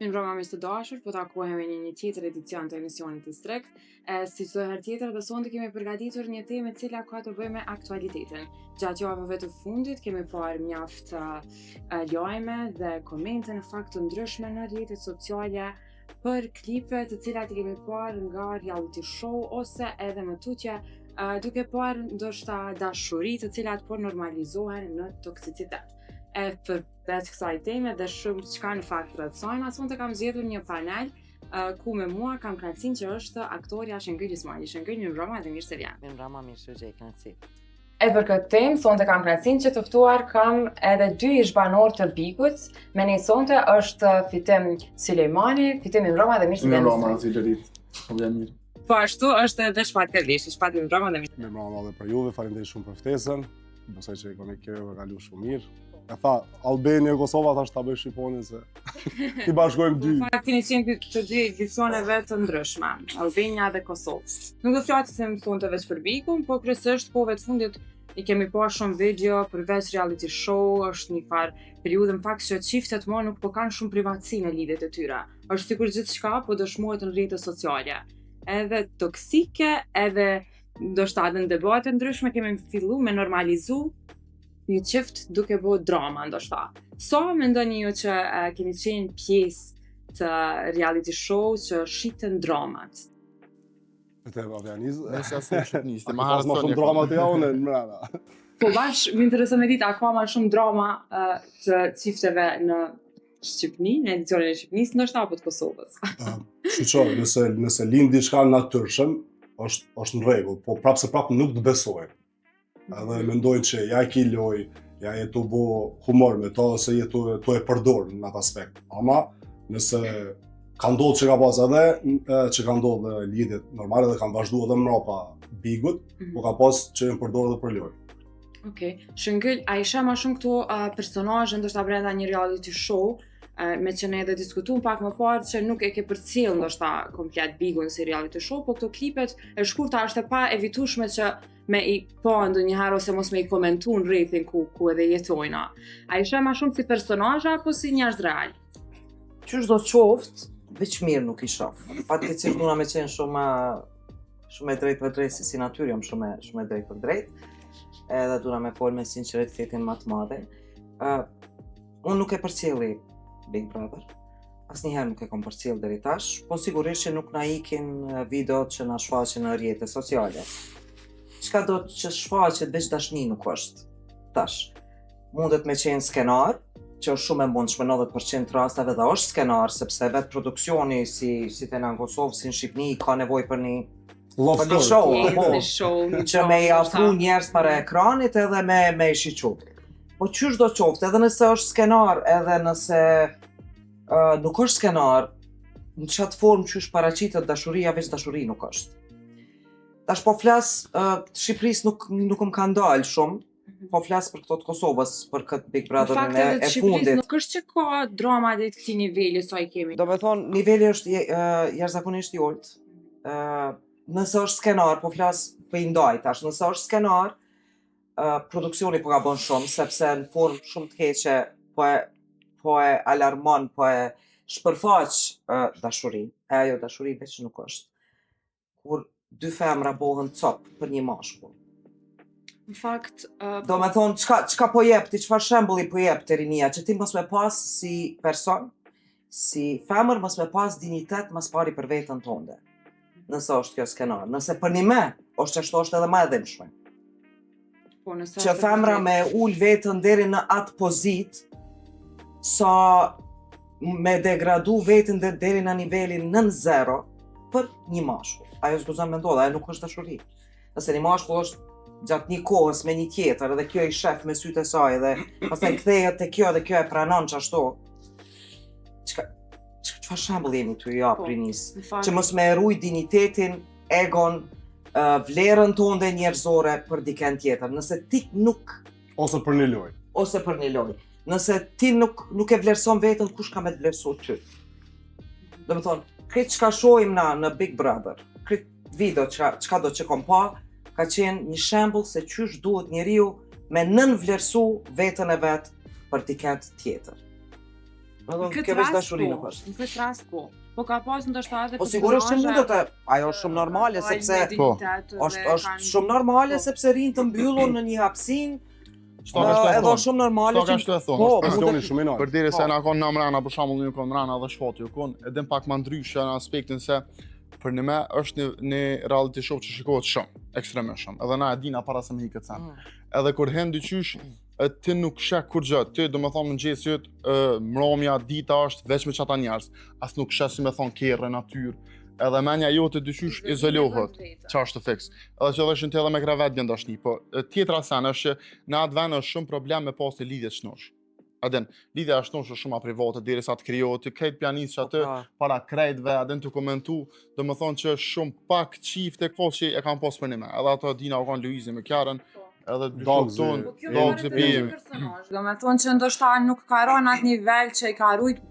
Mirëmbrëma miq të dashur, po takohemi në një tjetër edicion të emisionit të Strek. Si çdo herë tjetër, dhe sonte kemi përgatitur një temë e cila ka të bëjë me aktualitetin. Gjatë javëve të fundit kemi parë mjaft lajme dhe komente në fakt të ndryshme në rrjetet sociale për klipe të cilat i kemi parë nga reality show ose edhe më tutje duke parë ndoshta dashuri të cilat po normalizohen në toksicitet. Përveç kësaj teme dhe shumë çka në fakt rrethsojnë, sonte kam zgjedhur një panel ku me mua kam kënaqësinë që është aktorja Shëngël Ismaili. Shëngël, mirëmbrëma dhe mirë se vjen. Mirëmbrëma, mirë se gjej kënaqësi. Për këtë temë, sonte kam kënaqësinë që të ftuar kam edhe dy ish banor të Bikut. Me ne sonte është Fitim Sulejmani. Fitim, mirëmbrëma dhe mirë se vjen. Mirëmbrëma, si Xhelit. Po jam mirë. Po ashtu është edhe Shpat Kërlishi. Shpat, mirëmbrëma dhe mirë. Mirëmbrëma edhe për juve, faleminderit shumë për ftesën. Besoj që konektojmë ka kaluar shumë mirë. E tha, Albania, Kosova, thash ta bëj Shqiponi se i bashkojmë dy. Në fakt keni qenë të dy edicioneve të ndryshme, Albania dhe Kosovë. Nuk do flasim sonte veç për Bikun, po kryesisht kohëve të fundit i kemi parë shumë video përveç reality show, është një farë periudhë në fakt që çiftet më nuk po kanë shumë privatësi në lidhjet e tyre. Është sikur gjithçka po dëshmohet në rrjetet sociale. Edhe toksike, edhe ndoshta edhe në debate ndryshme kemi filluar me normalizu një qift duke bo drama ndoshta. Sa mendoni ju që keni qenë pjesë të reality show që shiten dramat? Te organiz. Nëse asë shqipniste, Ma shumë drama të javën e mrena. Po bash, më intereson me ditë, a ka ma shumë drama të qifteve në Shqipni, në edicionin e Shqipnisë, ndoshta apo të Kosovës? Shqo, nëse lind diçka natyrshëm, është në rregull, po prapë nuk të besojnë. Edhe mendojnë që ja ki loj, ja jetu bo humor me to, ose jetu e përdor në atë aspekt. Ama nëse ka ndodhë që ka pas edhe, që ka ndodhë lidhjet normale dhe kanë vazhdu edhe mrapa Bigut, po ka pas që e përdor edhe për loj. Okej. Shëngël, a isha ma shumë këto personazhe ndoshta brenda një reality show, me që ne edhe diskutuam pak më parë që nuk e ke përcjell ndoshta komplet Bigun si reality show, po këto klipet e shkurta është e pa evitueshme që me i po ndonjëherë ose mos me i komentu në rrethin ku edhe jetojna. A isha ma shumë si personazhe apo si njerëz real? Qysh do qoftë, veç mirë nuk i shoh. Fatkeqësisht duna me qenë shumë e drejtë për drejtë si natyrë, jam shumë e drejtë për drejtë. Edhe duna me folë me sinqeritetin më të madhe. Unë nuk e përcjelli Big Brother. Asnjëherë nuk e kam përcjell deri tash, po sigurisht që nuk na ikin videot që na shfaqen në rrjetet sociale. Çka do që shfaqet veç dashni nuk është. Tash, mundet me qenë skenar, që është shumë e mundshme 90% rasteve dhe është skenar, sepse vetë produksioni si te në Kosovë, si në Shqipni, ka nevojë për një show, që me i afru njerëz para ekranit edhe me i shiqu. Po qysh do qoftë, edhe nëse është skenar, edhe nëse nuk është skenar, në qatë formë qysh paraqitet dashuria, veç dashuri nuk është. Tash po flas Shqipërisë nuk më ka ndalë shumë, po flas për këto të Kosovës, për këtë Big Brotherin e fundit. Nuk është që ka drama dhe të këtij niveli sa i kemi. Do me thonë, niveli është jashtëzakonisht i ulët. Nëse është skenar, po flas për i ndaj tash, nëse është skenar, produksioni po ka bën shumë, sepse në formë shumë të keqe po e alarmon, po e shpërfaq dashuri. Ajo dashuri veç nuk është. Kur dy femra bohen cop për një mashkull. Në fakt, do me thonë, çka po jep ti, çfarë shembulli po jep te rinia, që ti mos me pas si person, si femër mos me pas dinitet mas pari për veten tënde. Nëse është kjo skenar, nëse për një me, është edhe më e dhimbshme. Që femra me ul veten deri në atë pozit, sa me degradu veten deri në nivelin 9-0 për një mashkull. Ajo s'guzon me ndodhe, ajo nuk është dashuri. Nëse një mashkull është gjatë një kohës me një tjetër, edhe kjo i shef me sytë e saj, dhe pastaj kthehet te kjo dhe kjo e pranon qashtu. Çfarë shembull jemi ty ja prinis? Që mos me ruaj dinitetin, egon, vlerën tënde njerëzore për dikën tjetër. Nëse ti nuk ose për një lojë. Ose për një lojë. Nëse ti nuk e vlerëson veten, kush ka me të vlerësuar ty? Do të thonë, këtë çka shohim na në Big Brother, këtë video çka do që kom pa, ka qenë një shembull se qysh duhet njeriu me nënvlerësu veten e vet për dikën tjetër. Kjo veç dashuri nuk është. Në këtë rast po. Po ka pas ndoshta edhe Po sigurisht që mundet ajo është shumë normale sepse është shumë normale sepse rinë të mbyllur në një hapësinë. Edhe është shumë normale që që Kwestioni shumë i lartë. Përderisa na kanë në mrena, për shembull, një kon mrena dhe shfati u kon, edhe pak më ndryshe në aspektin se për në me është një reality show që shikohet shumë, ekstremisht shumë. Edhe na e dina para se me hiket sen. Edhe kur hen dyqysh, ti nuk sheh kur gjë. Ti do të thonë mëngjesi yt, mbrëmja, dita është veç me çata njerëz. As nuk sheh si me thon kerrë natyrë. Edhe menja jote dyqysh izolohet. Ç'është fiks. Edhe që dëshin të edhe me kravat bën dashni, po tjetra sen është që në atë vend është shumë problem me pas të lidhje shnosh. Adin, lidhja shnosh është shumë a private derisa të krijohet, të krejt pianistë atë para krejtve, adin të komentu, do të thonë që shumë pak çifte këto që e kanë pas për ne. Edhe ato dina u kanë Luizin me Kjarën, edhe Dogzi e pijemi. Do me thonë që ndoshta nuk ka rënë atë nivel që i ka rujt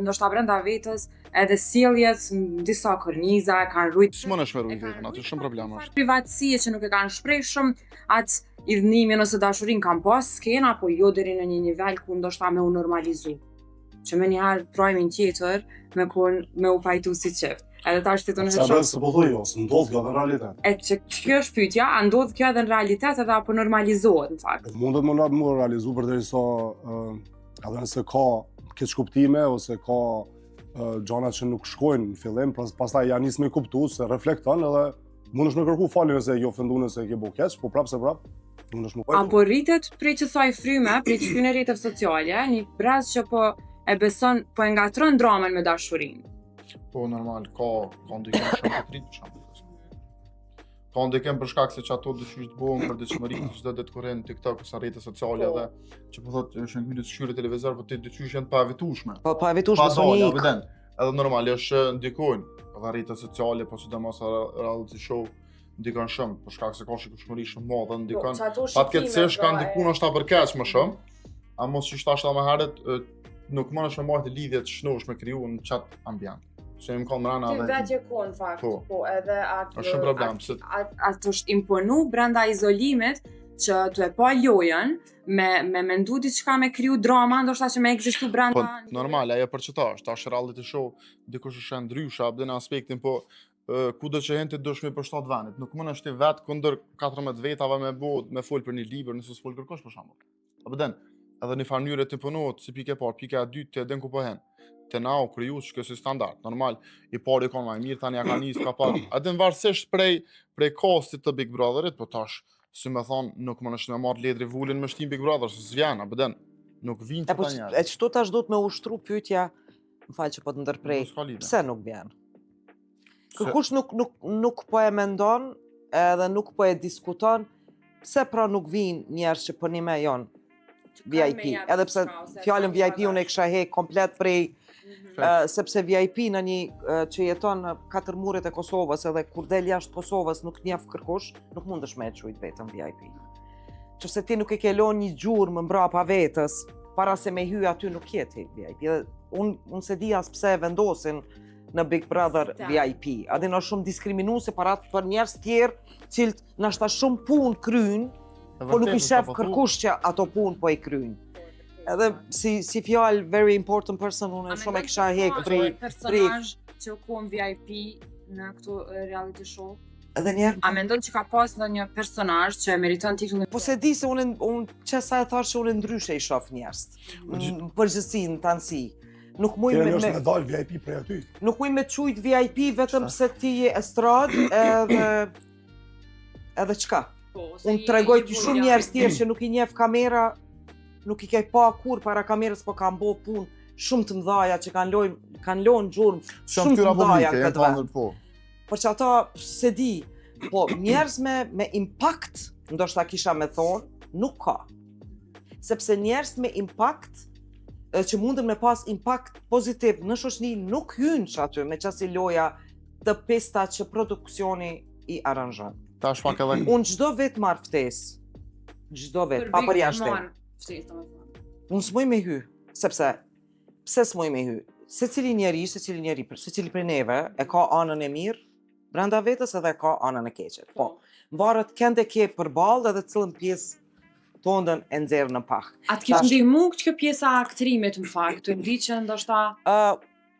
ndoshta brenda vetës edhe sjelljet në disa korniza kanë rujt. S'mund të shmeroj vetën, aty shumë problem është. Privatësie që nuk e kanë shpreh shumë atë idhnimin ose dashurinë kanë pas skena, po jo deri në një nivel ku ndoshta me u normalizu. Që me njëherë trojmin tjetër me u pajtu si çift. Edhe tash ti tonë shoh. Sa po thoj, ose ndodh kjo në realitet. E që kjo është pyetja, a ndodh kjo edhe në realitet edhe apo normalizohet në fakt? Mundet më realizu përderisa edhe nëse ka keq kuptime ose ka gjana që nuk shkojnë në fillim, pastaj ja nis me kuptu se reflekton edhe mundesh me kërku falje nëse je ofendu nëse ke bëu keq, po prapë mundesh më pajtu. Apo rritet prej kësaj fryme, prej këtyre rrjeteve sociale, një brez që po e beson, po e ngatron dramën me dashurinë. Po normal, ka ndikim shumë të kritë për shembull. Ka ndikim për shkak se që ato dëshysh të bëhen për dëshmëri çdo ditë kur në TikTok ose rrjete sociale edhe që po thotë është ngjitur të shkyrë televizor, po ti dëshysh janë të pavitueshme. Po pavitueshme sonik. Evident. Edhe normal është ndikojnë edhe rrjetet sociale, po sidomos reality show ndikon shumë për shkak se ka shikueshmëri shumë të madhe ndikon. Patjetërisht ka ndikuar ndoshta për keq më shumë, a mos që thashë më herët nuk mundesh me marrë lidhje të shnosh me kriju në çat ambient. Se më kanë mbrana edhe. Ti vetë kon fakt, po edhe atë. Është shumë problem se atë është imponu brenda izolimit që tu e pa lojën me mendu diçka me kriju drama, ndoshta që me ekzistu brenda. Po normal, ajo për çeta është, tash reality show dikush është ndryshe në aspektin, po kudo që hen ti dosh me për 7 vendet, nuk mundesh ti vet kundër 14 vetave me fol për një libër nëse s'fol kërkosh për shembull. Apo den, edhe në farë mënyrë të imponohet si pika e parë, pika e dytë të den ku po hen. Të na u kriju që kjo si standard. Normal, i pari ka më mirë, tani ja ka nis ka pa. Atë varësisht prej kostit të Big Brotherit, po tash, si më thon, nuk mundesh me marr letri vulin me shtim Big Brother, se s'vjen, apo den. Nuk vin të tani. E çto tash do të më ushtru pyetja, më fal që po të ndërprej. Pse nuk vjen? Kërkush nuk po e mendon, edhe nuk po e diskuton, pse pra nuk vin njerëz që po me janë VIP, edhe pse fjalën VIP unë e kisha hek komplet prej sepse VIP në një që jeton në 4 muret e Kosovës edhe kur del jashtë Kosovës nuk njeh kërkush, nuk mundesh me e quajt vetëm VIP. Qëse ti nuk e ke lënë një gjurmë mbrapa vetës, para se me hy aty nuk je ti VIP. Unë se di as pse vendosin në Big Brother VIP. A din është shumë diskriminuese para për njerëz tjerë, cilët nashta shumë punë kryjnë, po nuk i shef kërkush që ato punë po i kryjnë. Edhe si fjalë very important person, unë shumë e kisha hek prej personazh që kon VIP në këto reality show. Edhe njerë. A mendon që ka pas ndonjë personazh që e meriton titullin? Po se di se unë çesa e thash që unë ndryshe i shoh njerëz. Në përgjithësi në tansi. Nuk muj me dal VIP prej aty. Nuk muj me çujt VIP vetëm se ti je estrad edhe çka. Unë tregoj ti shumë njerëz tjerë që nuk i njeh kamera, nuk i ke pa kur para kamerës, po kanë bo punë shumë të mëdhaja që kanë lënë gjurmë shumë të mëdhaja këtë vend. Por që ata se di, po njerëz me impact, ndoshta kisha me thonë, nuk ka. Sepse njerëz me impact, që mundën me pas impact pozitiv në shoqëni, nuk hynë që aty me qasi loja të pesta që produksioni i aranjën. Unë çdo vit marr ftesë. Çdo vit, pa për jashtë. Unë s'muj me hy, sepse pse s'muj me hy? Secili njeri prej neve e ka anën e mirë brenda vetës edhe ka anën e keqe. Po, varet kënde ke përballë edhe cilën pjesë tondën e nxjerr në pak. A të kishë ndihmu kjo pjesa aktrimit në fakt, të ndi që ndoshta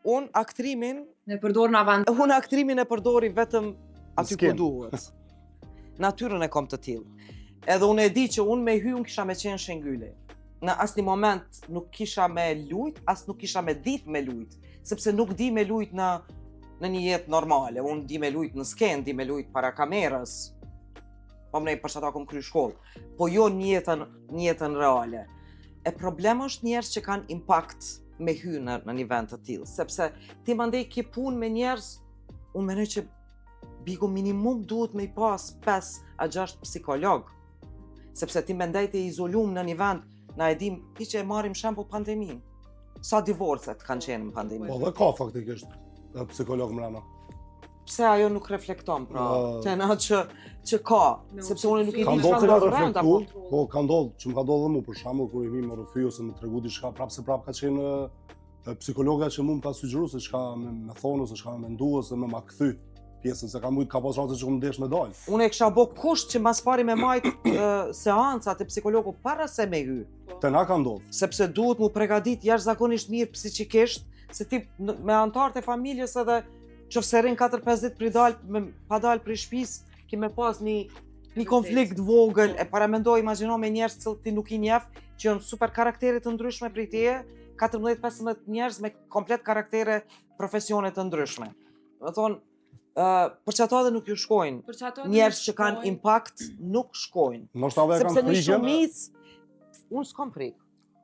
Unë aktrimin ne përdor në avant. Unë aktrimin e përdori vetëm aty ku S'kem. duhet. Natyrën e kom të tillë. Edhe unë e di që unë me hy unë kisha me qenë shengyle. Në asnjë moment nuk kisha me lujt, as nuk kisha me dit me lujt, sepse nuk di me lujt në një jetë normale. Unë di me lujt në skenë, di me lujt para kamerës. Po më për çata kom kry shkollë, po jo në jetën reale. E problemi është njerëz që kanë impakt me hy në një vend të tillë, sepse ti mandej ke punë me njerëz, unë mendoj që bigo minimum duhet me i pas 5 a 6 psikolog, sepse ti mendej të izolum në një vend, na e dim, ti që e marrim shembull pandemin, sa divorcet kanë qenë në pandemi. Po dhe ka faktikisht psikolog mrena. Pse ajo nuk reflekton, pra, te na që ka, sepse unë nuk i Ka di ndodhur çfarë të brenda, reflektu, po ka ndodhur, që më ka ndodhur mu për shembull kur i vim me rrëfy ose më tregu diçka prapë se prapë ka qenë psikologa që mu më ka sugjeruar se çka me thonë ose çka me mendu ose me ma kthy pjesën se ka pas shanse që më ndesh me dal. Unë e kisha bë kusht që mas pari me majt seancat e psikologut para se me hy. Te na ka ndodhur. Sepse duhet mu pregadit jashtëzakonisht mirë psiqikisht, se ti me antarët e familjes edhe qofse rrin 4-5 ditë pa dal prej shtëpisë, ki me pas një konflikt vogël, e paramendoj, imagjino me njerëz që ti nuk i njeh, që janë super karaktere të ndryshme prej teje, 14-15 njerëz me komplet karaktere profesione të ndryshme. Do thonë, për çato edhe nuk ju shkojnë. Njerëz që kanë impakt nuk shkojnë. Ndoshta edhe Sepse kanë në frikën. shumicë, unë s'kam frikë.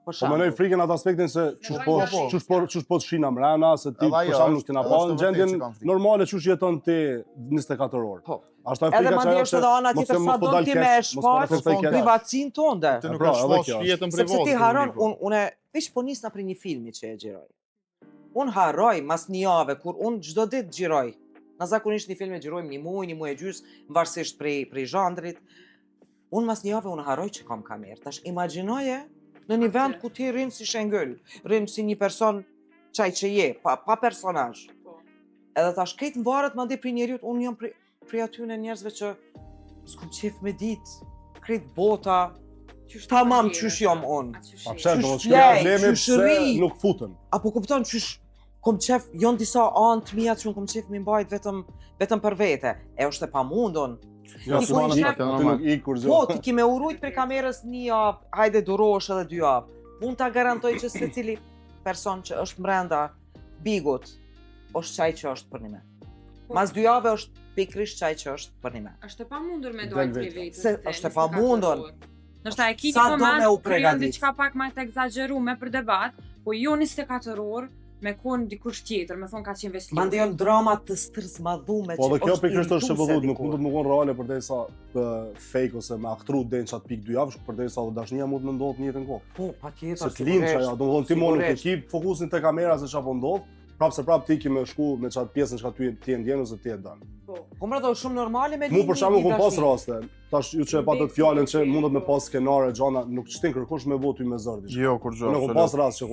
Po mendoj frikën atë aspektin se çush po të shina mrena, se ti për shkak nuk t'na pa në gjendjen normale çush jeton ti 24 orë. Po. Ashtu Edhe mandej është edhe ana tjetër sa do ti me shfaq privatësinë tënde. Ti nuk e shfaq jetën private. Sepse ti harron, unë veç po nis për një filmi që e xhiroj. Unë harroj mas një jave kur unë çdo ditë xhiroj. Na zakonisht një film e xhirojmë një muaj e gjys, varësisht prej zhandrit. Unë mas një jave unë harroj që kam kamerë. Tash imagjinoje në një vend ku ti rrin si shengël, rrin si një person çaj që je, pa personazh. Edhe tash këtë mbaret mandej për njeriu, unë jam prej atyre njerëzve që s'kom qef me ditë, këtë bota, tamam qysh jam unë. Pa pse do të Qysh shkojë lej, problemi qysh pse rri. nuk futen. Apo kupton qysh kom qef, janë disa anë të mia që unë kom qef me mbajt vetëm për vete. E është e pamundun. Ja, Ti se ku ma i në shef- ti nuk ik kur Po, gjë. ti ki me urujt për kamerës një javë, hajde durosh edhe 2 javë. Unë ta garantoj që secili person që është brenda bigut, është çaj që është për një me. Mas 2 javë është pikrisht çaj që është për një me. Është e pamundur me Del dojtë vetë. prej vetës. Se është e pamundur. Nështë e ki Sa një do me u moment, kryon pregadit. diçka pak ma të egzagerume për debat, po jo 24 orë me konë dikush tjetër, me thonë ka qenë veç Mandej janë drama të stërzmadhume Po dhe kjo është pikërisht është që irrituse vëllut, nuk dikur. mund të më konë reale përdesa fake ose me aktru den çat pikë 2 javësh, përdesa dhe dashnia mund të ndodhë një jetën kohë. Po, patjetër. Se të lind që ajo, domethënë ti mo nuk e sigurisht. ki fokusin te kamera se çfarë po ndodh, prapë se prapë ti ki me shku me çat pjesën çka ti e ndjen ose ti e dan. Po më do shumë normale me Mu për shembull një kum pas dashni. raste. Tash ju që e patët fjalën që mundet me pas skenare gjana, nuk çtin kërkosh me votu me zor diçka. Jo, kur gjë. Unë kum pas rast që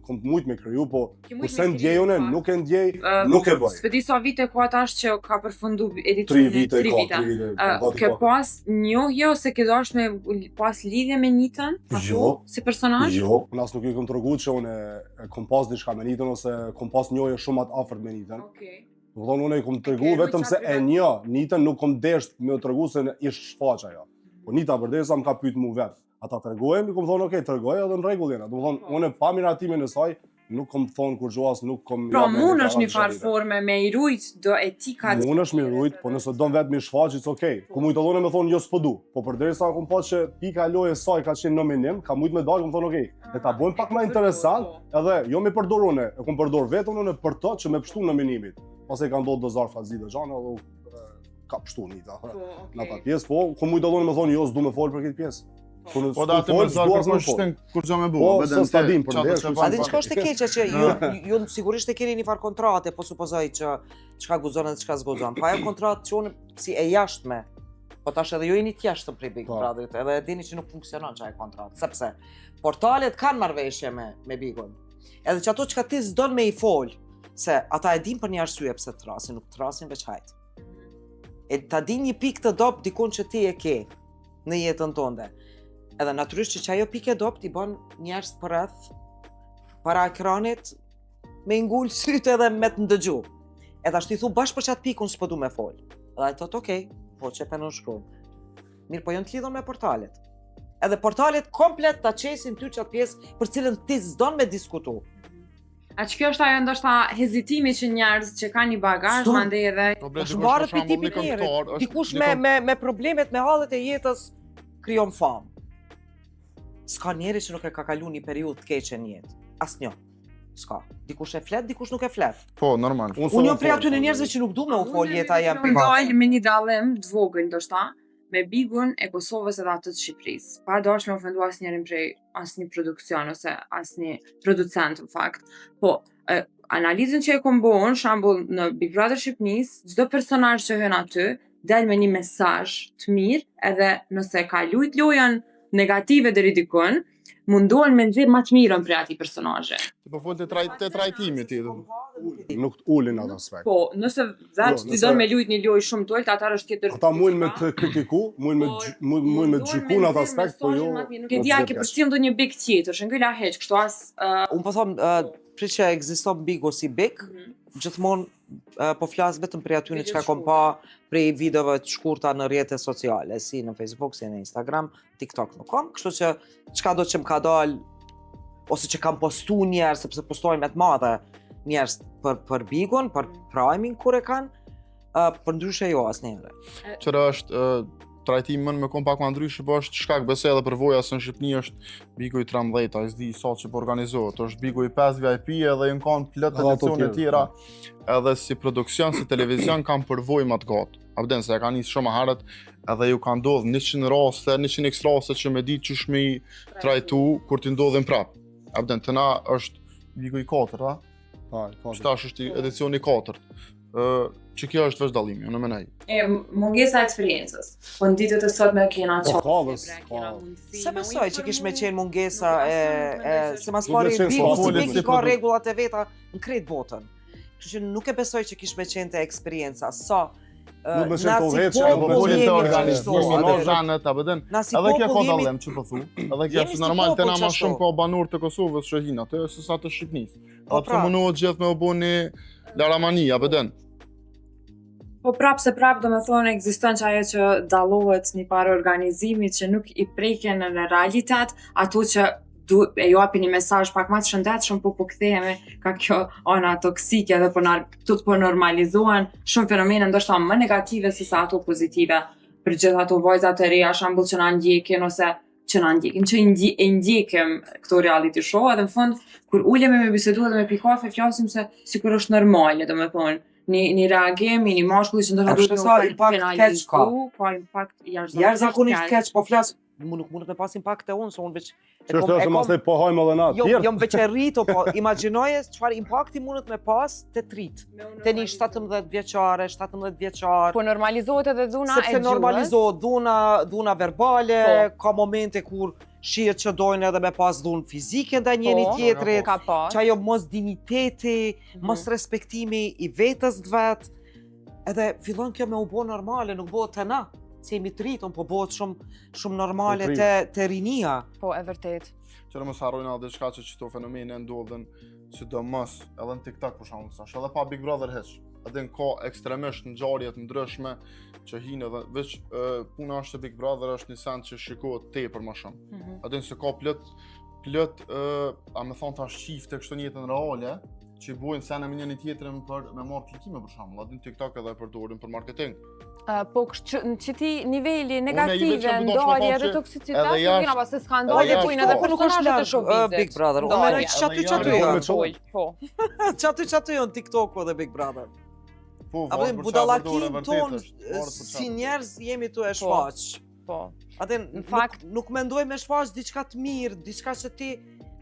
kum mujt me kriju, po Ki mujt kurse me ndjej kriju, unë, fakt. nuk e ndjej, nuk e bëj. S'pe di sa vite ku atash që ka përfundu 3 edicioni, vite, 3 ka vite. 3 vite. Ke pas njohje ose ke dash me pas lidhje me Nitën? Jo. Si personazh? Jo, unë as nuk i kam treguar që unë e kom pas diçka me Nitën ose kom pas njohje shumë atë afërt me Nitën. Okej. Do thonë unë i kom tregu ke vetëm rujt se qatë e privat. një, Nitën nuk kom desht me tregu se ish shfaq ajo. Po Nita përdesa më ka pyet mu vet. Ata tregojmë, i kom thonë okay, tregoj edhe në rregull jena. Do thonë unë pa miratimin e saj nuk kom thonë kur gjoas, nuk kom Pra me mund është deklarat një të farë shëndeta. forme me i rujt do etikat. Mund është mi rujt, po nëse don vetë mi shfaq, it's okay. Ku mujt edhe me thonë jo s'po du. Po përderisa kom pas që pika e lojës saj ka qenë nominim, ka mujt me dalë, kom thonë okay. Le ta bëjmë pak më interesant, edhe jo me përdor unë, e kom përdor vetën unë për to që me pështu nominimit. Pastaj ka ndodhur dozar fazi dhe xhana edhe ka pështu Nita. Në ata pjesë, po, ku mujt edhe me thonë jo s'du me fol për këtë pjesë. Po da atë më zërë kërkosh shten kur gjë me bu. Po, s'o stadim për ndesh. A di çka është e keqe që ju sigurisht e keni një farë kontrate, po supozoj që çka guxon edhe çka s'guxon. Pa ajo kontratë që unë si e jashtme. Po tash edhe ju jeni të jashtëm prej Big Brotherit, edhe e dini që nuk funksionon çaj kontratë. Sepse portalet kanë marrëveshje me Bigun. Edhe që ato çka ti s'don me i fol, se ata e din për një arsye pse trasin, nuk trasin veç hajt. E ta din një pikë të dop dikun që ti e ke në jetën tënde. Edhe natyrisht që ajo pikë dopt i bën njerëz përreth para ekranit me ngul sytë edhe me të ndëgju. Edhe ashtu i thu bashkë për çat pikun s'po du me fol. Edhe ai thot okej, po çe penon shkruaj. Mirë, po janë të lidhur me portalet. Edhe portalet komplet ta qesin ty çat pjesë për cilën ti s'don me diskutu. A që kjo është ajo ndoshta hezitimi që njerëz që kanë një bagazh, Sto- mandej edhe Është mbarë për tipit njerëzit. Dikush me problemet me hallet e jetës krijon famë. S'ka njeri që nuk e ka kalu një periudhë të keqe në jetë. Asnjë. S'ka. Dikush e flet, dikush nuk e flet. Po, normal. Unë jam prej atyre njerëzve që nuk du me u fol jeta jam private. me një dallim të vogël ndoshta me bigun e Kosovës edhe atë të Shqipërisë. Pa dash me ofendu asnjërin prej asnjë produksion ose asnjë producent në fakt. Po, analizën që e kom bën, shembull në Big Brother Shqipërisë, çdo personazh që hyn aty del me një mesazh të mirë, edhe nëse ka lujt lojën negative deri dikun, mundohen me nxjerr më të mirën prej atij personazhi. Po fol të trajtimit ti. Nuk ulin atë aspekt. Po, nëse vetë ti don me lujt një lojë shumë të ulët, atëherë është tjetër. Ata mujnë me të kritiku, mujnë me të gjyku në atë aspekt, po jo... Nuk e di a ke përcjell ndonjë big tjetër, shëngjyla heq, kështu as Unë po them, prish që ekziston Bigo si Big, gjithmonë po flas vetëm për aty që ka kom pa prej videove të shkurta në rrjetet sociale, si në Facebook, si në Instagram, TikTok nuk kam, kështu që çka do që më ka dal ose që kam postu njerëz sepse postojnë me të madhe njerëz për Bigon, për Prime-in kur e kanë, për ndryshe jo asnjëherë. Qëra është trajtimi më kom pak më ndryshe, po është shkak besoj edhe përvoja se në Shqipëni është Bigo i 13, ai s'di sa që po organizohet, është Bigo i 5 VIP edhe janë kanë plot edicione tjera, edhe si produksion, si televizion kanë përvojë më të gatë. Abden se e kanë nisë shumë herët, edhe ju kanë ndodhur 100 raste, 100x raste që me ditë çish me i trajtu kur ti ndodhin prap. Abden të na është Bigo i 4, a? Qëtash është edicioni 4. Që kjo është veç dallimi, unë mendoj. Mungesa e eksperiencës. Po në ditët e sotme kena qoftë, Se besoj që kish me qenë mungesa se mas pari Big ka rregullat e veta në krejt botën. Kështu që nuk e besoj që kish me qenë te eksperienca sa Nuk me qenë të veç, Po popull të jemi organizimi, kështu, në zhanët, a bëden. na si Edhe kjo ka popull jemi dallem që po thu. Edhe kjo jemi është si normal, popull tena më qashtu. shumë ka banor të Kosovës shohin atë se sa të Shqipënisë. Po, Atë pra. mundohet gjithë me u bëni laramani, a bëden. Po prap do me thonë ekziston që ajo që dallohet një parë organizimit që nuk i preken në realitet, ato që e japin një mesazh pak më të shëndetshëm, po kthehemi ka kjo ana toksike dhe po normalizohen shumë fenomene ndoshta më negative se sa ato pozitive. Për gjithë ato vajzat e reja shembull që na ndjekin ose që e ndjekim këto reality show, edhe në fund kur ulemi me bisedu dhe me pi kafe flasim se sikur është normale, domethënë një reagim i një mashkulli që ndoshta Është sa impakt keq ka. Ka impakt Jashtëzakonisht keq, po flas nuk mundet me pas impakt e unë, se unë veç Që është është mas të po hajmë edhe na tjerë. jom veç e rritur, po imagjinoje çfarë impakti mundet me pas te trit. Te një 17 vjeçare, 17 vjeçar. Po normalizohet edhe dhuna e Sepse gjuhës. normalizohet dhuna verbale, ka momente kur shihet që dojnë edhe me pas dhunë fizike ndaj njëri tjetrit. Ka pas. Që ajo mos digniteti, mos respektimi i vetës të vet. Edhe fillon kjo me u bë normale, nuk bëhet te na. Se jemi të rritun, po bëhet shumë normale te rinia. Po, e vërtet. Që mos harrojnë edhe diçka që këto fenomene ndodhen sidomos edhe në TikTok për shembull, sa edhe pa Big Brother hiç. Edhe ka ekstremisht ngjarje të ndryshme që hinë edhe veç puna është e Big Brother është një send që shikohet tepër më shumë. Edhe se ka plot a më thon tash çifte kështu në jetën reale që bujnë sene me njëri tjetrin për me marrë klikime për shembull, aty në TikTok edhe përdorin për marketing. Po në qëti niveli Unë negative, i veçëm ndarje që edhe toksicitet, edhe nuk jashtë- vina pas se skandale, edhe po jashtë- edhe Po nuk është personazhet e larg showbizit. Big Brother. Unë Ndarje. mendoj çaty Edhe janë. Po. Çaty janë TikToku dhe Big Brother. Po, Apo varet për çfarë budallakin përdoren, vërtet ton është, varet për çfarë. si njerëz jemi tu e shfaq. Po. Atë Në fakt- nuk mendoj me shfaq diçka të mirë, diçka që ti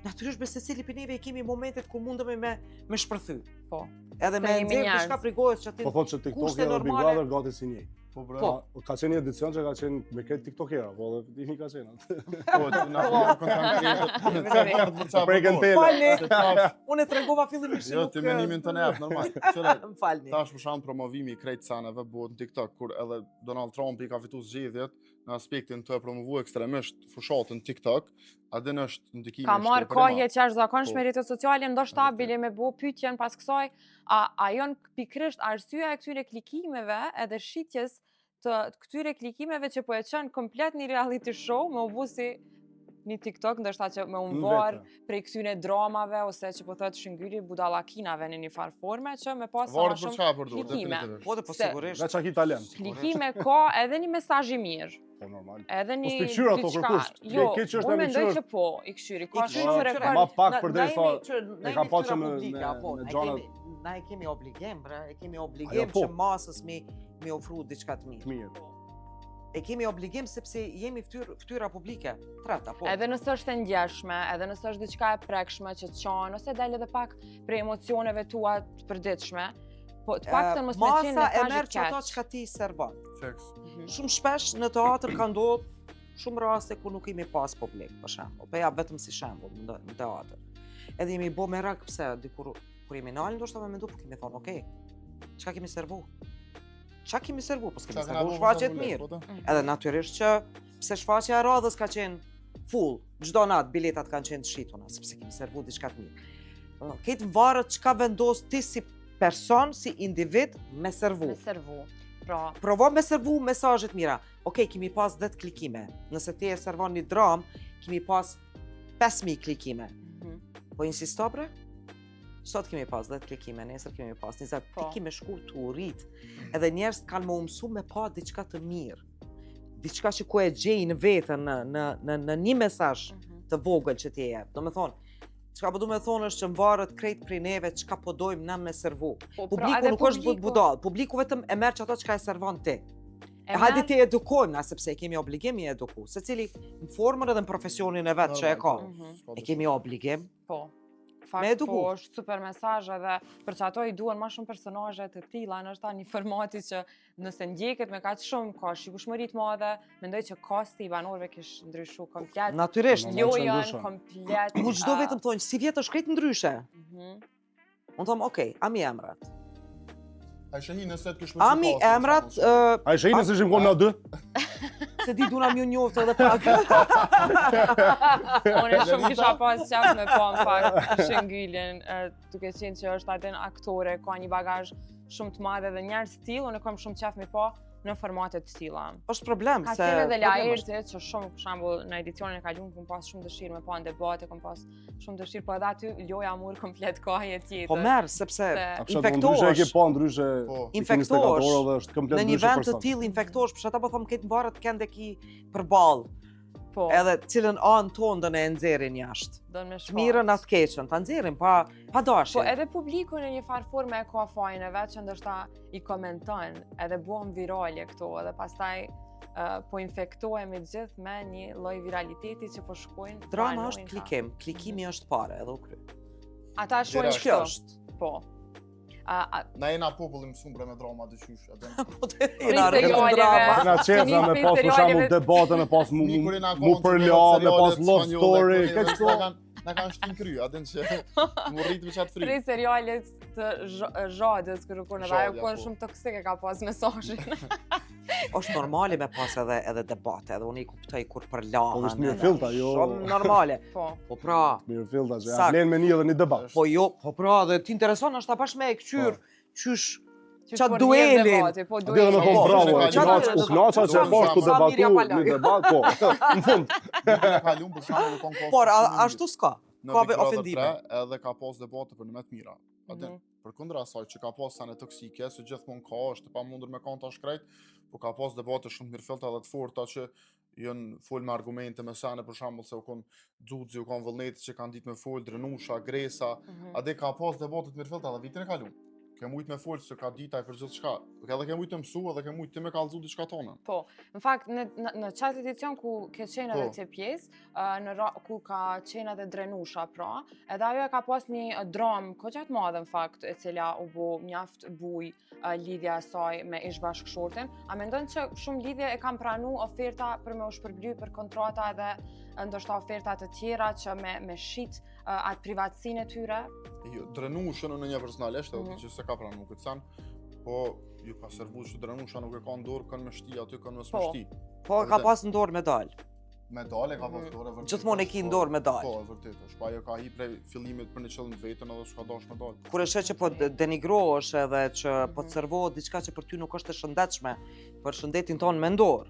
natyrisht besoj secili për neve kemi momentet ku mundemi me shpërthy. Po. Edhe Se me jemi nxjerr njerëz. diçka prej gojës që ti Po thotë që TikTok kushte edhe Big normale. Brother gati si një. Po, bre. Po. Ka qenë një edicion që ka qenë me këtë TikTokera, po edhe dihni ka qenë. Po, na kontent Preken tele. Falni. Unë e tregova fillimisht. Jo, ti menimin të ne jap normal. Qëra, Më falni. tash për shembull promovimi i krejt saneve bëhet në TikTok kur edhe Donald Trump i ka fituar zgjedhjet, në aspektin të promovu ekstremisht fushatën TikTok, a din është ndikimi Ka marrë kohje që është zakonshme Po. rrjetet sociale, ndoshta Vërtet. bile me bu pyetjen pas kësaj, a janë pikërisht arsyeja e këtyre klikimeve edhe shitjes të këtyre klikimeve që po e çon komplet një reality show me u bu si një TikTok, ndoshta që me u varë prej këtyre dramave ose që po thotë shëngyri budallakinave në një farë forme që me pas sa më Varë për shumë çfarë përdor, klikime. definitivisht. Po dhe po Se- sigurisht. Veç aki talent. Klikime ka edhe një mesazh i mirë, Po normal. edhe një Po s'pi ato diçka. kërkush. Jo, Ke që është unë me mendoj qyrë. që po, i këshyri. Ka I shumë këshyri, rekord. Ma pak Na- për na derisa jemi- na e ka jemi pa që fytyra me publike, apo, me na gjana kemi- na e kemi obligim, bre, e kemi Ajo obligim po. që masës mi ofru diçka të mirë. të mirë. E kemi obligim sepse jemi fytyra publike. Treta, po. Edhe nëse është e ndjeshme, edhe nëse është diçka e prekshme që të çon, ose del edhe pak prej emocioneve tua të përditshme, po të paktën mos me qenë Masa e mesazh i merr që ato keq. çka ti servon. Fix. Shumë shpesh në teatr ka ndodhur shumë raste ku nuk kemi pas publik, për shembull. Po ja vetëm si shembull në teatr. Edhe jemi bo me rak pse dikur kur jemi nalë ndoshta me mendu po kemi thonë, "Okej, çka kemi servu? Çka kemi servu? Po s'kemi servu shfaqje të mirë." Edhe natyrisht që pse shfaqja e radhës ka qenë full, çdo natë biletat kanë qenë të shituna sepse kemi servu diçka të mirë. Këtë varet çka vendos ti si person, si individ me servu. Me servu. Pra, Provo me servu mesazhe të mira. Okej, kemi pas 10 klikime. Nëse ti e servon një dram, kemi pas 5000 klikime. Po insisto bre? Sot kemi pas 10 klikime, nesër kemi pas 20. Po. Ti kemi shku të urit. Edhe njerëz kanë më mësu me pa diçka të mirë. Diçka që ku e gjej në veten në një mesazh të vogël që ti e jep. Do me thonë, çka po du me thonë është që mvaret krejt prej neve çka po dojmë na me servu. Publiku nuk është budall, publiku vetëm e merr ato çka e servon ti. E hajde ti edukojmë na sepse kemi obligim i eduku, secili në formën edhe në profesionin e vet që e ka. E kemi obligim. Po. Me Fakt, eduku. po, është super mesazh edhe për që ato i duan ma shumë personazhe të tilla, nështë një formati që nëse ndjeket me kaq shumë, ka shikueshmëri të madhe, mendoj që kosti i banorëve kish ndryshu komplet. Natyrisht. Jo, Lojën ndryshe. komplet. Ku çdo vetëm thonë si vjet është krejt ndryshe. Mhm. Unë thom, "Okej, ami emrat." Ai shahin nëse të kish Ami emrat, A i shëjnë se shim kom në dy? se di duna mju njoftë edhe pak. Unë shumë kisha pas qaf me po në fakt Shëngyllin, duke qenë që është atë aktore, ka një bagazh shumë të madhe dhe njerëz të tillë, unë kam shumë qaf me po në formate të tilla. Është problem Ka se qenë edhe problem është. lajërtit që shumë, për shembull, në edicionin e kaluar kam pas shumë dëshirë me pa në debate, kam pas shumë dëshirë, po edhe aty loja mur komplet kohë tjetër. Po merr sepse A fshat po ndryshe e ke pa ndryshe Po. Infektohesh. dhe është komplet në një ndryshe vend të person. tillë infektohesh, për shkak po them këtë mbarët kënde ki përballë. Po, Edhe cilën anë tonë do ne e nxjerrin jashtë. do me Të mirën atë keqën, ta nxjerrin pa dashje. Po edhe publiku në një farë forme e ka fajin e vetë që ndërshta i komenton, edhe buon virale këto, edhe pastaj po infektohemi gjithë me një lloj viraliteti që po shkojnë. Drama pranojnë është ta. klikim, klikimi është pare edhe u kry. Ata shohin Direkt. Kjo kështu. është. Po. Na jena populli mësuar bre me drama dyqysh, atë. Po të Prej jena rreth serialeve. drama. Na qeza me Fini pas për serialeve- shembull debate, me pas mu përla, me pas love story, këtë kështu. Na kanë shtin kry, atë që mu rrit me çat fry. Prej serialet të zhadës, kërë kur edhe ajo Zhadja, kohën po. shumë toksike ka pas mesazhin. Është normale me pas edhe debate, edhe unë i kuptoj kur përlahen. Po, është mirë edhe filta, jo. Shumë normale. Po. Po pra, Mirë filta që ja Sakt. vlen me një edhe një debat. po jo, po pra, dhe ti intereson është ta bash me e këqyr, qysh Që Qa po duelin? rrjedh debati, po A dhe dhe me duelin. thonë Po, bravo, po, që qa knaq, duhet u të knaqa që e thonë? bash të Sa mirë ja debatu, paloj. një debat, po, në fund. Ka kalum për shembull kon kohë. por ashtu s'ka. në ka Big Brother ofendime. 3 edhe ka pas debate për në të mira. Atë Mhm. përkundër asaj që ka pas sane toksike, se gjithmonë ka është e pamundur me kanë ta shkrejt, po ka pas debate shumë mirë filta dhe të forta që janë fol me argumente me sane për shembull se u kon Xuxhi, u kon Vullneti që kanë ditë me fol Drenusha, Gresa, a dhe ka pas debate të mirë filta dhe vitin e kaluar. Ke mujt me fol se ka ditaj për gjithçka. Edhe ke mujt të mësu edhe ke mujt ti me kallëzu diçka tonë. Po, në fakt, në qatë edicion ku ke qenë edhe Po. të pjesë, ku ka qenë edhe Drenusha, pra, edhe ajo e ka pas një dram koqat madhe në fakt, e cila u bu mjaft buj lidhja e saj me ish bashkëshortin. A mendon që shumë lidhje e kanë pranu oferta për me u shpërbly për kontrata edhe ndoshta oferta të tjera që me shit atë privatësinë e tyre? Jo, Drenushën në një personalisht, edhe Mhm. që se ka pranu këtë san, po Ju ka servu që Drenusha nuk e ka në dorë, kanë me shti aty, kanë me Po. smështi. Po ka pas në dorë medal. Medale ka pas dorë, e vërtet. Gjithmonë e ki në dorë medal. Po, e vërtet është. Pa ajo ka hi prej fillimit për një qëllim të vetën edhe s'ka dash medal. Kur e sheh që po denigrohesh edhe që po të servohet diçka që për ty nuk është e shëndetshme, për shëndetin tonë mendor.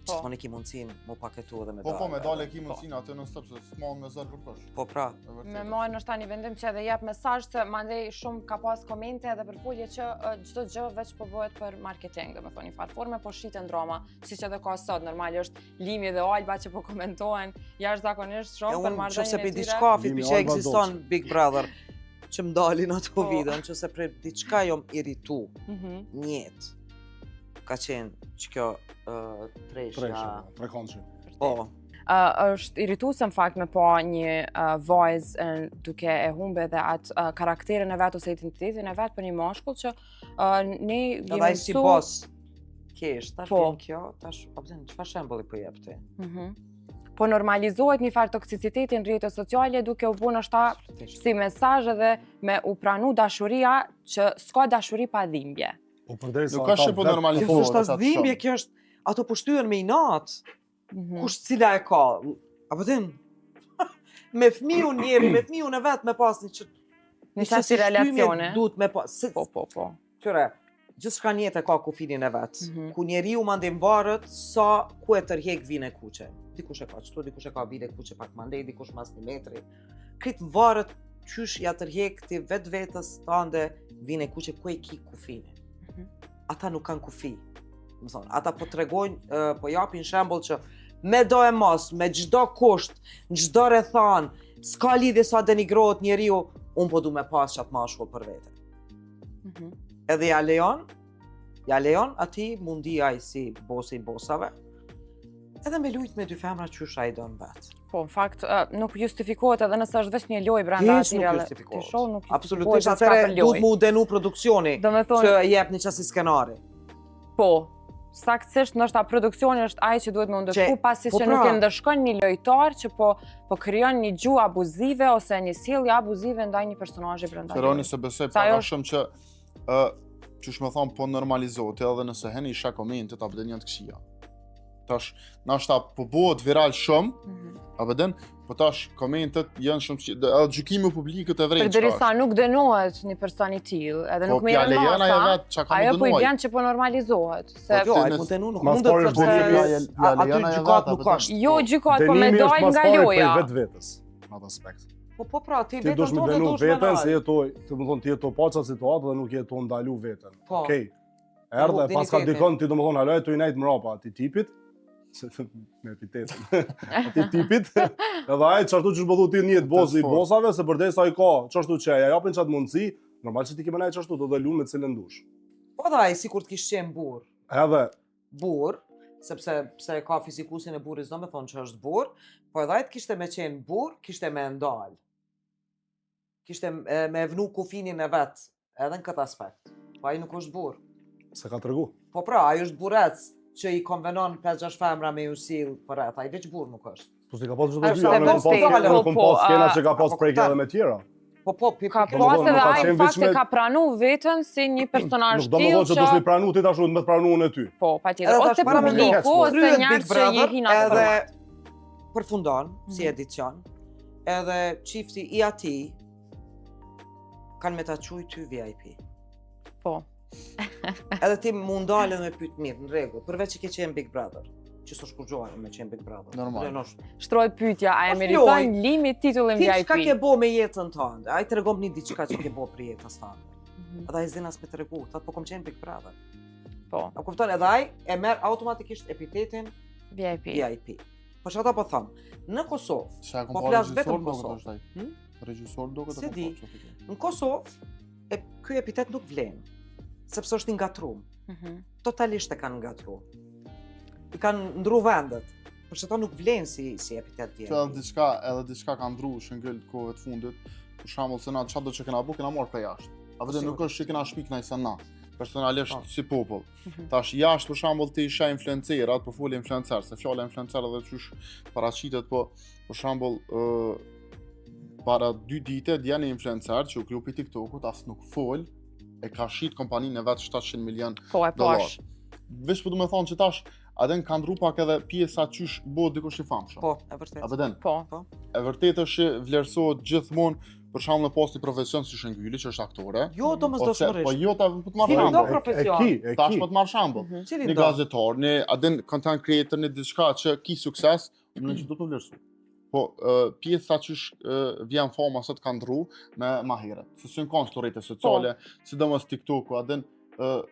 Po. Gjithmonë e ki mundësinë mu paketu edhe medal. Po, medale ki mundësina aty në stëp, se s'mon me zërë kërkosh. Po pra. E vërtet Me është. marrë nështë ta një vendim që edhe jep mesazh se mandej shumë ka pas komente edhe përpulje që çdo gjë veç po bëhet për marketing, domethënë një farë forme po shiten drama, siç edhe ka sot, normal është Limi dhe Alba që po komentohen jashtëzakonisht E shumë për unë që marrëdhënien se e për tyre. diçka fit Limi që Alba ekziston Dolce. Big Brother që më dalin ato Po. video, që se për diçka jom iritu, Mhm. njetë. Ka qenë që kjo treshja. Trekonçi. Po, Është irrituese në fakt me pa një vajzë duke e humbe dhe atë karakterin e vet ose identitetin e vet për një mashkull që ne edhe jemi ai si boss. Kesh, tash Po. vjen kjo, tash po them çfarë shembulli po jep ti? Po normalizohet një farë toksiciteti në rrjetet sociale duke u bën ashta si mesazh edhe me u pranu dashuria që s'ka dashuri pa dhimbje. Po përderisa Nuk ka ata shqip po vetë- normalizohet. Kjo është ata as të dhimbje, shumë. kjo është ato po shtyhen me inat. Mhm. Kush cila e ka? Apo them me fëmijën njeri, me fëmijën e vet me pas që Një qasë relacione. duhet me pas. Po. Qyre, gjithçka në jetë e ka kufinin e vet. Mhm. Ku njeriu mandej mbarët sa ku e tërheq vinë e kuqe. Dikush e ka çtu, dikush e ka vinë e kuqe pak mandej, dikush mas 1 metri. Krit mbarët qysh ja tërheq ti vetës tande vinë e kuqe ku e ki kufinin. Mhm. Ata nuk kanë kufi. Më thonë, ata po tregojnë, po japin shembull që me do e mos, me çdo kusht, në çdo rrethan, s'ka lidhje sa denigrohet njeriu, unë po du me pas qatë mashkull për vete. Mhm. Edhe ja lejon ati mundi ai si bosi I bosave, edhe me lujt me dy femra qysh ai don vet. Po, në fakt nuk justifikohet edhe nëse është veç një lojë brenda Hiç atij nuk reality justifikohet. show, nuk Absolutisht, justifikohet atëre për duhet lojë. mu denu produksioni Do me që thonë, jep një qasi skenari. po, saktësisht ndoshta produksioni është ai që duhet më ndëshku pasi po që pra. nuk e ndëshkon një lojtar që po krijon një gjuhë abuzive ose një sjellje abuzive ndaj një personazhi brenda. Feroni se besoj Sa pak ajo a shumë që qysh me thonë po normalizohet edhe nëse heni isha komentet apo dhe një të këshia. Tash, nashta po bëhet viral shumë, Mhm. apo den, po tash komentet janë shumë që edhe gjykimi publikut e vrejt Përderisa nuk dënohet një person I tillë, edhe Po nuk pja merren lejon ajo masa, vetë çka ka ajo më po I dënuaj. vjen që po normalizohet. Se Po jo, ai nëse- mu denu nuk Mas mundet pari është sepse dënimi, aty lejon ajo gjykat vetë, nuk apo ka. den? jo gjykohet po me Dënimi është dalë mas nga pari loja. për vetës në atë aspekt. Po ti Ti vetën dush me tonë dënu dush me veten se dalë. jetoj, të më thonë ti jeto pa qatë situatë dhe nuk jeto ndalu veten. Po. Okej. Erdhe, Nuk pas ka dignitetin. dikon ti do më thonë halo e të i nejtë mrapa ati tipit, se me epitetin, ati tipit, edhe ai çashtu që shbëdhu ti njët bosi I bosave, se përdesa I ka çashtu që ja japin qatë mundësi, normal që ti keme nejtë çashtu, do dhe lu me cilën dush. Po dhe ai sikur të kishte qenë Edhe, burr, sepse pse ka fizikusin e burrit, do me thonë që është burr, po edhe ai të kishte me qenë burr, kishte me ndal. Kishte me vnu kufinin e vet, edhe në këtë aspekt. Po ai nuk është burr. se ka tërgu. Po pra, ai është burrec që I konvenon 5-6 femra me ju sill për atë, ai veç burr nuk është. Po si ka pas çdo Ai gjë, është unë kom pas vetë unë kom po, pas skena që ka pas po, prejke kupton. edhe me tjera. Po, Ka Po, pas nuk edhe ka ai qenë në fakt veç me- e ka pranu veten si një personazh Nuk do më thonë që tillë dush mi që pranu ti tash me të pranu unë e ty. po, patjetër, Edhe ose tash para me publiku ndohet, ose kryet njerëz Big që Brother, I hin atë edhe format. përfundon si Mhm. edicion, edhe çifti I atij kanë me ta quj ty VIP. Po. Edhe ti mu ndalë me pyet mirë, në rregull, përveç që ke qenë Big Brother, që s'është kurgjohar me qenë Big Brother. Normal. Renosh. Shtroj pyetja, a e Është meriton lojë. Limi titullin Ti çka ke VIP? bo me jetën tënde? Ai tregon një diçka që ke bo për jetën tënde. Mhm. Edhe ai s'din as me tregu, thotë po kom qenë Big Brother. Po, A kupton, edhe ai e merr automatikisht epitetin VIP. VIP. Po çfarë po them? Në Kosovë, Sa kom Po pa flas regjisor vetëm do Kosovë. këtë është ai. Hm? Regjisor do këtë Se kom di. pa çfarë. në Kosovë ky epitet nuk vlen, sepse është I ngatruar. Mhm. Totalisht e kanë ngatruar. I kanë ndru vendet. Por që ato nuk vlen si epitet Që VIP. edhe diçka ka ndru shëngël të kohëve të fundit. Për shembull se na çfarë do që kena bu, kena marrë prej jashtë. A vetë nuk është që kena shpik na se na. Personalisht Po. si popull. Mhm. Tash jashtë për shembull ti isha influencerat, po foli influencer, se fjala influencer edhe çysh paraqitet, po për shembull para 2 dite djeni influencer që u kriju për TikTokut as nuk fol, e ka shit kompaninë e vetë 700 milion Po, e dollar. pash. Veç po du me thonë që tash, aden kanë ndru pak edhe pjesa qysh bëhet dikush i famshëm. Po, e vërtet. Apo den, Po. e vërtet është që vlerësohet gjithmonë për shembull në posti profesion si Shëngyli që është aktore. Jo, domosdoshmërisht. Po jo ta po të marr Cili do shembull. profesion? Tash po të marr shembull. Cili Një do? gazetar, një aden content creator, një diçka që ki sukses, në që do të vlerësu. Po pjesa që vjen fama sot kanë ndru me ma herët. Se s'në kanë këto rrjete sociale, sidomos TikTok-u, aden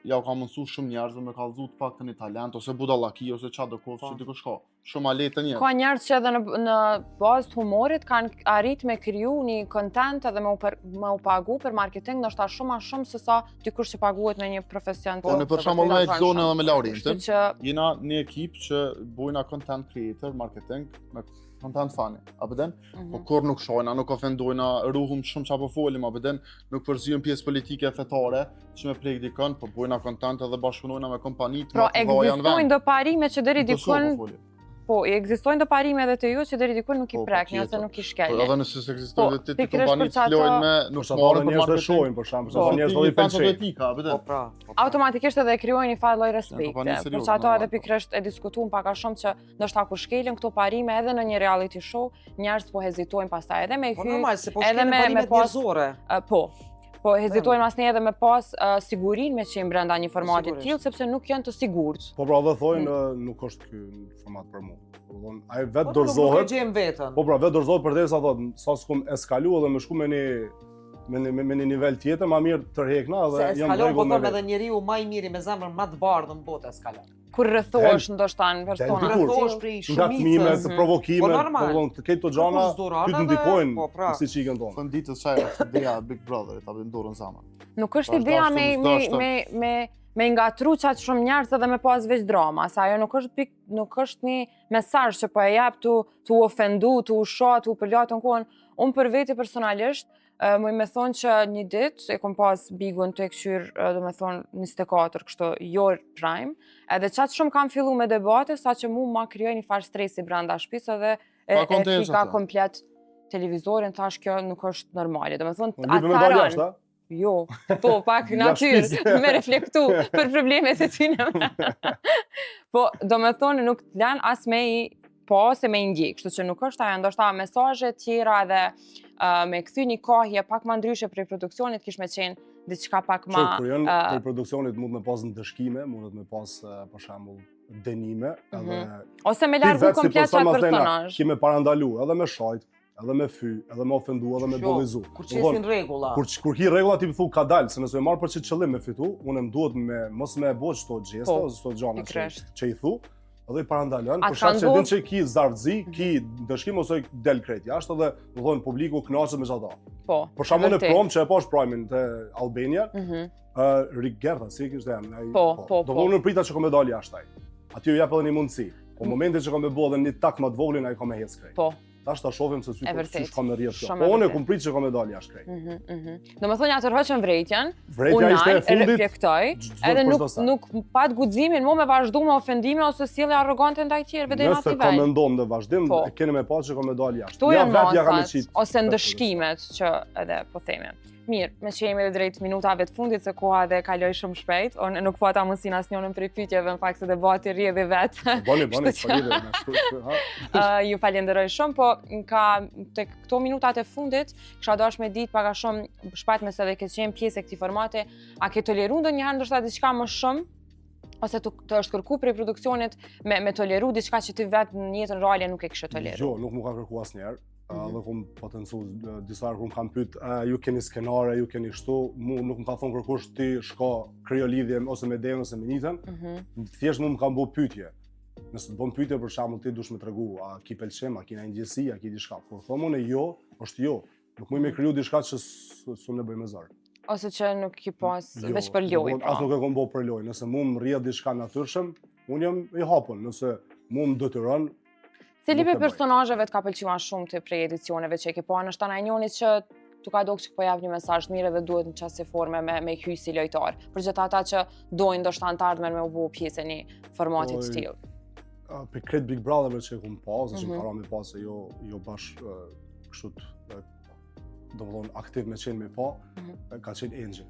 ja u ka mundsu shumë njerëzve me kallëzu të paktën një talent ose budallaki ose çfarë do kohë që dikush ka. Shumë a lehtë njerëz. Ka njerëz që edhe në bazë të humorit kanë arrit me kriju një content edhe me u pagu për marketing, ndoshta shumë ma shumë se sa dikush që paguhet me një profesion. Po në për shembull me Exone edhe me Laurentin, Kështu që jena një ekip që bujna content creator, marketing, me content funny. Apo den? Po kur nuk shojna, nuk ofendojna, ruhum shumë çapo folim, apo den, nuk përzihen pjesë politike fetare, që me plek dikon, po bujna content edhe bashkëpunojna me kompanitë. pra ekzistojnë do parime që deri dikun po, ekzistojnë do parime edhe të ju që deri dikun nuk i Po, prekni ose patjetër. nuk i Po shkelni. edhe nëse s'ekzistojnë Po, të pikërisht kompanitë për çato- flojnë me nuk Sa marrin për njerëz të marketing. shohin për shembull, Po, sa njerëz do i pëlqejnë. etika, apo Po, den. pra. Automatikisht edhe krijojnë një fat lloj respekti. kompani Për serioze, çato normal, edhe po. pikërisht e diskutuam pak a shumë që ndoshta kur shkelin këto parime edhe në një reality show, njerëz po hezitojnë pastaj edhe me Po hy, normal, se po edhe shkelin me parimet pas- njerëzore. po hezitojnë asnjë edhe me pas sigurinë me qenë brenda një formati të Sigurisht. tillë sepse nuk janë të sigurt. Po pra dhe thojnë nuk është ky format për mua. Domthon ai vetë Po nuk e dorëzohet. gjejmë vetën. Po pra vetë dorëzohet përderisa thotë sa s'kum eskalu edhe më shku me një nivel tjetër, më mirë tërheqna Se edhe jam eskalon po rregull me thonë vetë. edhe njeriu më i miri me zemrën më të bardhë në botë eskalon. Kur rrethohesh ndoshta në persona. dikur. Rrethohesh prej Ngacmime, shumicës. të provokime, Po, normal. domthon të ketë to gjana, Kush durata ty të dhe- ndikojnë po, pra. si çikën tonë. Thon ditës çaj është ideja Big Brotherit, apo ndorën zamën. Nuk është Vazhdashtë, ideja vazhdashtë. me ngatru qatë shumë njerëz edhe me pas veç drama, se ajo nuk është një mesazh që po e jap tu ofendu, tu shoh, tu përlat në kohën. Unë për veti personalisht, më me thonë që një ditë e kom pas bigun të e këshyr, do me thonë 24, kështu jo prime, edhe qatë shumë kam fillu me debate, sa që mu ma kryoj një farë stresi brenda shtëpisë edhe Pa e kontestë fika atë. komplet televizorin, thash kjo nuk është normale. Do me thonë, Po lipi me dalë jashtë, a? Jo, po pak Nga natyrë, shtëpia. me reflektu për problemet e tyne. Po, do me thonë, nuk të lanë as me i po ose me i ndjek, kështu që nuk është ajo, ndoshta mesazhe tjera dhe me kthy një kohje pak më ndryshe prej produksionit, kish me qenë diçka pak më Kur janë për produksionit mund me pas ndëshkime, mund me pas për shembull dënime, edhe ose me ti largu vetë si komplet person qatë Mathena, personazh. Ki me parandalu, edhe me shajt, edhe me fy, edhe me ofendu, edhe me bollizu. Kur qesin rregulla. Kur ki rregulla ti thu ka dalë, se nëse e marr për çit qëllim me fitu, unë më duhet me mos me bëj çto gjeste Po, ose çto gjëra pikërisht. që i thu, edhe i parandalon, A për ka shkak se ndodh- din që ki zarvzi, ki dëshkim ose del krejt jashtë edhe do thonë publiku kënaqet me çata. Po, Për shembull në vërtet. prom që e pash primin te Albania, Mhm. Rick Gertha, si kishte emrin ai. Po. Do vonë prita që kom me dalë jashtë ai. Aty u jap edhe një mundësi. Po momentin që kom me bë edhe një tak më të voglin ai kom me hec krejt. Po. Tash ta shohim se E vërtet. si kam me rrjedh kjo. Shumë Po e unë vërtet. kum prit që kom me dalë jashtë krejt. Do me thonë ja tërhoqën vrejtjen, Vretja ishte e fundit. reflektoj, çdo edhe kush do sa. nuk pat guximin mu me vazhdu me ofendime ose sjellje arrogante ndaj tjerëve deri në atë Nëse nivel. komendon në vazhdim, Po. e keni me pas që kom me dalë jashtë. Kto Ja janë vetë ja kam me masat, qit. ose ndëshkimet që edhe po themi. Mirë, me që jemi edhe drejt minutave të fundit se koha edhe kaloi shumë shpejt. Unë nuk pata mundësinë asnjërin prej pyetjeve, në fakt se debati rrjedhi vetë. Bani, Kështu që- s'pagjive me shtu, Ju falenderoj shumë, po ka tek këto minutat e fundit, kisha dashur me ditë pak a shumë shpejt me se edhe ke qenë pjesë e këtij formati, a ke toleru ndonjëherë ndoshta diçka më shumë ose të është kërku prej produksionit me toleru diçka që ti vetë në jetën reale nuk e kishe toleru? Jo, nuk më ka kërku asnjëherë. Dhe kum potencu disa herë kum kam pyet, ju keni skenare, ju keni kështu, mu nuk më ka thonë kërkush ti shko krijo lidhje ose me Deon ose me Nitën. Thjesht mu më kanë bë pyetje. Nëse të bën pyetje për shembull ti dush me tregu, a ki pëlqem, a ki ndonjë ngjësi, a ki diçka. Kur them unë jo, është jo. Nuk mund me kriju diçka që s'u ne bëj me zor. Ose që nuk ki pas Jo, veç për lojë. As nuk e kam bë për lojë. Nëse mu më rrjedh diçka natyrshëm, unë jam i hapun. Nëse mu më detyron, Cili nuk e për bëj. personazheve të ka pëlqyer shumë të prej edicioneve që e ke pa, nështë ta njoni që tu ka dogë që po jap një mesazh të mirë dhe duhet në qasë forme me hy si lojtar. Për gjithë ata që dojnë ndoshta antarëmen me u bë pjesë e një formati të tillë. për kretë Big Brotherve që e kum pas, që më ka me pas se jo bash kështu do të thonë aktiv me qenë me pa, ka qenë Angel.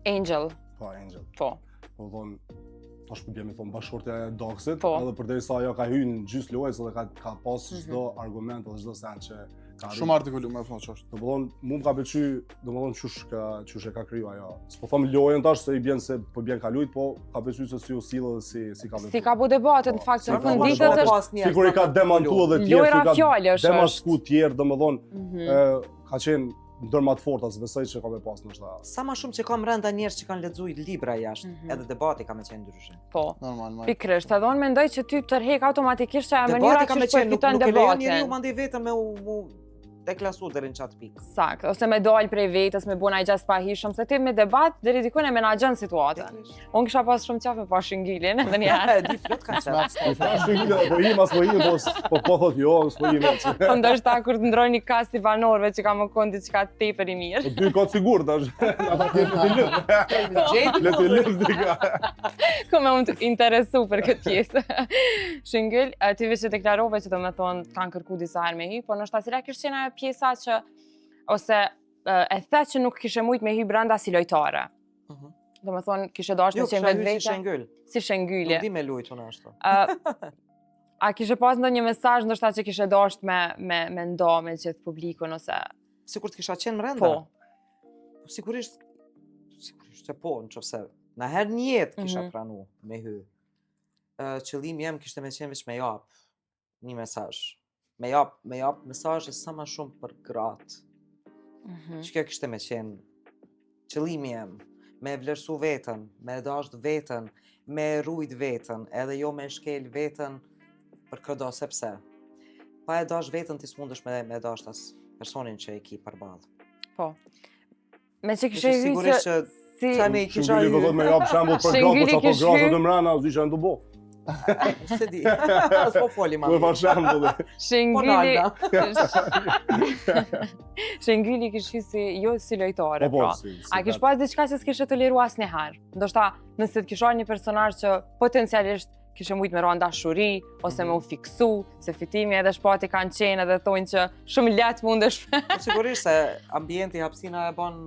Angel, Po, Angel. po. Po thonë, tash po bjemi thonë bashkëshortja e Doxit, Po. edhe përderisa ajo ka hyrë në gjysmë lojës edhe ka pas çdo argument edhe çdo sen që ka Shumë artikulu me thonë që është. Domethënë, mu më ka pëlqy, domethënë çush e ka kriju ajo. S'po them lojën tash se i bjen se po bjen ka lut, po ka pëlqy se si u sill dhe si ka vepruar. Si ka bu debatet, në fakt, Si në ka fund bu ditët debatet. është Sigur i ka demantuar edhe tjerë, lojra si ka fjalësh është. demasku tjerë, domethënë, Mhm. ka qenë ndër më të forta, se besoj që ka me pas ndoshta. Sa më shumë që kam rënda njerëz që kanë lexuar libra jashtë, Mhm. edhe debati ka me qenë ndryshe. Po. Normal, Pikërisht, edhe unë mendoj që ty tërhek automatikisht që e mënyra Debati ka që me qenë, nuk përfiton e lejon njeriu debatin. mandej vetëm me u deklasu deri në çat pikë. Sakt, ose me dal prej vetës, me buna i gjas pahishëm, se ti me debat deri diku e menaxhon situatën. Unë kisha pas shumë qaf me pa shëngilin, edhe një herë. Di plot ka qenë. Po tash po im as po im, po thot jo, s'po im. Po ndoshta kur të ndroj një kast i banorëve që ka më kon diçka tepër i mirë. Po dy ka sigur tash. Ata tjetër le të lëv diga. Ku me unë të interesu për këtë pjesë. Shëngyll, ti veç e deklarove që do me thonë kanë kërku disa herë me hy, po nështë cila kishte qenë ajo pjesa që, ose e the që nuk kishe mujt me hy brenda si lojtare. Do me thonë kishe dashur Jo, me qenë kisha vetë hyrë si vete. shëngyll. Si shëngylje. Nuk di me lujt unë ashtu. A kishe pas ndonjë mesazh ndoshta që kishe dashur me ndo me gjithë publikun ose Sikur të kisha qenë brenda. po. Sigurisht që po, nëse na herë një jetë kisha Mhm. pranu me hy. Qëllimi jem kishte me qenë veç me jap një mesazh. Me jap mesazhe sa më shumë për gratë. Që kjo kishte me qenë qëllimi jem, me vlerësu veten, me dasht veten, me rujt veten, edhe jo me shkel veten për këdo, sepse pa e dash veten ti s'mundesh me dasht as personin që e ki përballë. Po. Me që kishe Kështë hy sigurisht që që si tani kisha Shëngylli do thot me jap shembull për gratë, Shëngylli po çato kish gratë hy- të mrena u isha ndu bo. se di. S'po foli ma. Po për shembull. Po Shëngylli nalda. Shëngylli kish hy si jo si lojtare, Po pra. po. A kish pas diçka që s'kishe toleru asnjëherë? Ndoshta nëse të kisha një personazh që potencialisht kishe mujt me rënë dashuri ose me u fiksu, se fitimi edhe shpati kanë qenë edhe thonë që shumë lehtë mundesh. Po sigurisht se ambienti hapësina e bën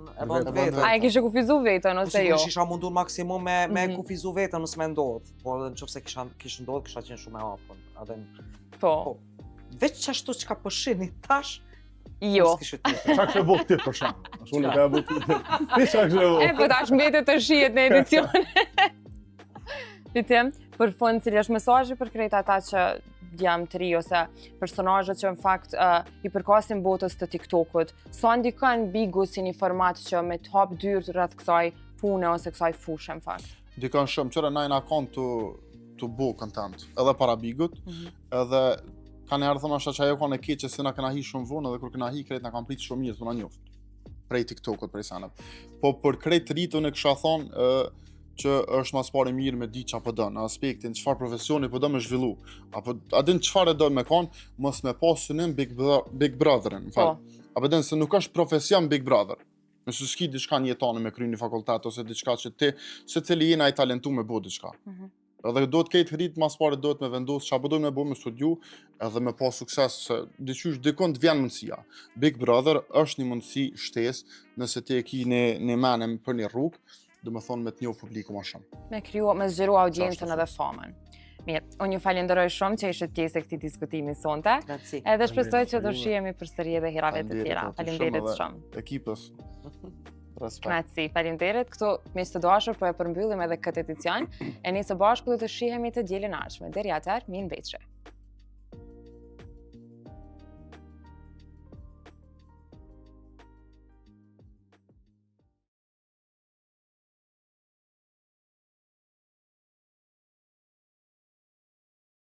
të vetën. A e kishe kufizu vetën ose jo? Sigurisht isha mundur maksimum me Mhm. kufizu vetën nëse më ndodh. Po edhe nëse kishte ndodhur kisha qenë shumë e hapur. Edhe Po. veç çashtu çka po shihni tash, Jo. s'kishte tjetër. Çka kishe bëu ti për shembull? Ashtu nuk ka bëu. Ti çka kishe bëu? E po tash mbetet të shihet në edicion. Fitim, për fund cili është mesazhi për krejt ata që jam të ri ose personazhet që në fakt i përkasin botës të TikTokut, sa ndikon bigu si një format që me të hap dyrë rreth kësaj pune ose kësaj fushë në fakt. Dikon shumë, qëra najna kanë të bu content, edhe para bigut, edhe kanë erë thëmë ashtë që ajo kanë e keqe se na këna hi shumë vonë, edhe kur këna hi krejt na kanë pritë shumë mirë, të na njoftë, prej TikTokut, prej sanët. Po për krejt rritën e kësha thonë që është mas pari mirë me di qa pëdo, në aspektin qëfar profesioni pëdo me zhvillu, apo adin qëfar e do me konë, mos me pas synim Big Brotherin, në falë. Apo adin se nuk është profesion Big Brother. Nëse s'ki diçka një jetane me kry një fakultet, ose diçka që ti, se cili jena i talentu me bo diçka. Edhe do të ketë rritë mas pare do të me vendosë që apo do me bo me studiu edhe me pa sukses, se diqysh dikon të vjen mundësia. Big Brother është një mundësi shtes nëse ti e ki një menem për një rrugë, do me thonë me të njohë publiku ma shumë. Me zgjeru audiencën edhe famën. Mirë, unë ju falenderoj shumë që ishte pjesë e këtij diskutimi sonte. Grazie. Edhe shpresoj që do shihemi përsëri edhe herave të tjera. Faleminderit shumë. Ekipës. Respekt. Grazie, faleminderit. Këtu miq të dashur po e përmbyllim edhe këtë edicion. E ne së bashku do të shihemi të dielën e ardhshme. Deri atëherë, mirë mbetëshe.